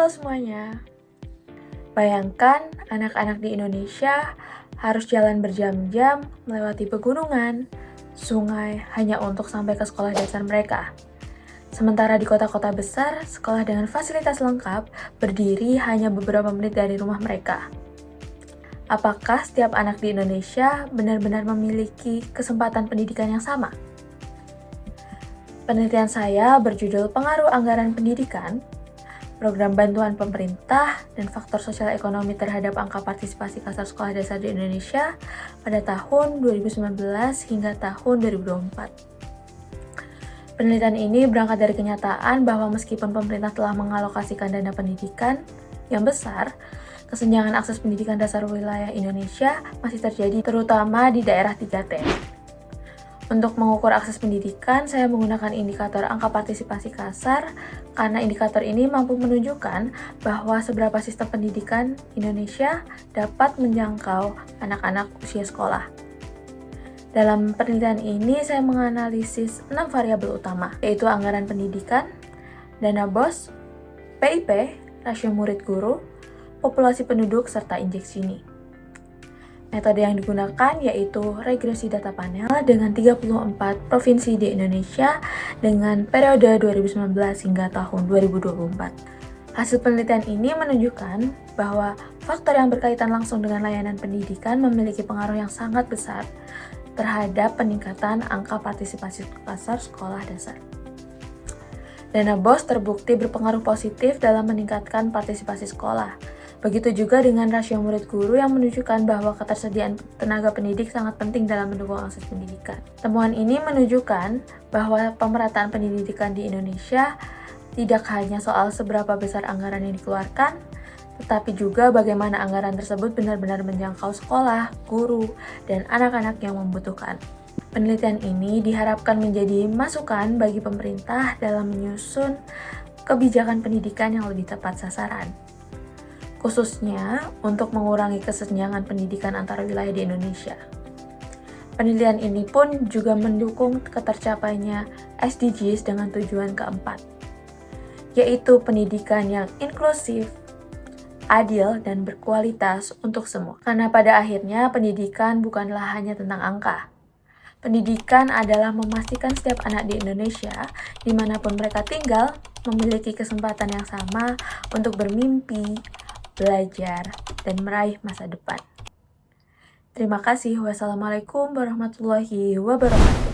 Halo semuanya. Bayangkan anak-anak di Indonesia harus jalan berjam-jam melewati pegunungan, sungai hanya untuk sampai ke sekolah dasar mereka. Sementara di kota-kota besar, sekolah dengan fasilitas lengkap berdiri hanya beberapa menit dari rumah mereka. Apakah setiap anak di Indonesia benar-benar memiliki kesempatan pendidikan yang sama? Penelitian saya berjudul Pengaruh Anggaran Pendidikan, Program Bantuan Pemerintah, dan Faktor Sosial Ekonomi terhadap Angka Partisipasi Kasar Sekolah Dasar di Indonesia pada tahun 2019 hingga tahun 2024. Penelitian ini berangkat dari kenyataan bahwa meskipun pemerintah telah mengalokasikan dana pendidikan yang besar, kesenjangan akses pendidikan dasar wilayah Indonesia masih terjadi terutama di daerah 3T. Untuk mengukur akses pendidikan, saya menggunakan indikator angka partisipasi kasar karena indikator ini mampu menunjukkan bahwa seberapa sistem pendidikan Indonesia dapat menjangkau anak-anak usia sekolah. Dalam penelitian ini, saya menganalisis 6 variabel utama, yaitu anggaran pendidikan, dana BOS, PIP, rasio murid-guru, populasi penduduk, serta indeks Gini. Metode yang digunakan yaitu regresi data panel dengan 34 provinsi di Indonesia dengan periode 2019 hingga tahun 2024. Hasil penelitian ini menunjukkan bahwa faktor yang berkaitan langsung dengan layanan pendidikan memiliki pengaruh yang sangat besar terhadap peningkatan angka partisipasi kasar sekolah dasar. Dana BOS terbukti berpengaruh positif dalam meningkatkan partisipasi sekolah. Begitu juga dengan rasio murid-guru yang menunjukkan bahwa ketersediaan tenaga pendidik sangat penting dalam mendukung akses pendidikan. Temuan ini menunjukkan bahwa pemerataan pendidikan di Indonesia tidak hanya soal seberapa besar anggaran yang dikeluarkan, tetapi juga bagaimana anggaran tersebut benar-benar menjangkau sekolah, guru, dan anak-anak yang membutuhkan. Penelitian ini diharapkan menjadi masukan bagi pemerintah dalam menyusun kebijakan pendidikan yang lebih tepat sasaran, khususnya untuk mengurangi kesenjangan pendidikan antar wilayah di Indonesia. Penelitian ini pun juga mendukung ketercapainya SDGs dengan tujuan keempat, yaitu pendidikan yang inklusif, adil, dan berkualitas untuk semua. Karena pada akhirnya pendidikan bukanlah hanya tentang angka. Pendidikan adalah memastikan setiap anak di Indonesia, dimanapun mereka tinggal, memiliki kesempatan yang sama untuk bermimpi, belajar, dan meraih masa depan. Terima kasih. Wassalamualaikum warahmatullahi wabarakatuh.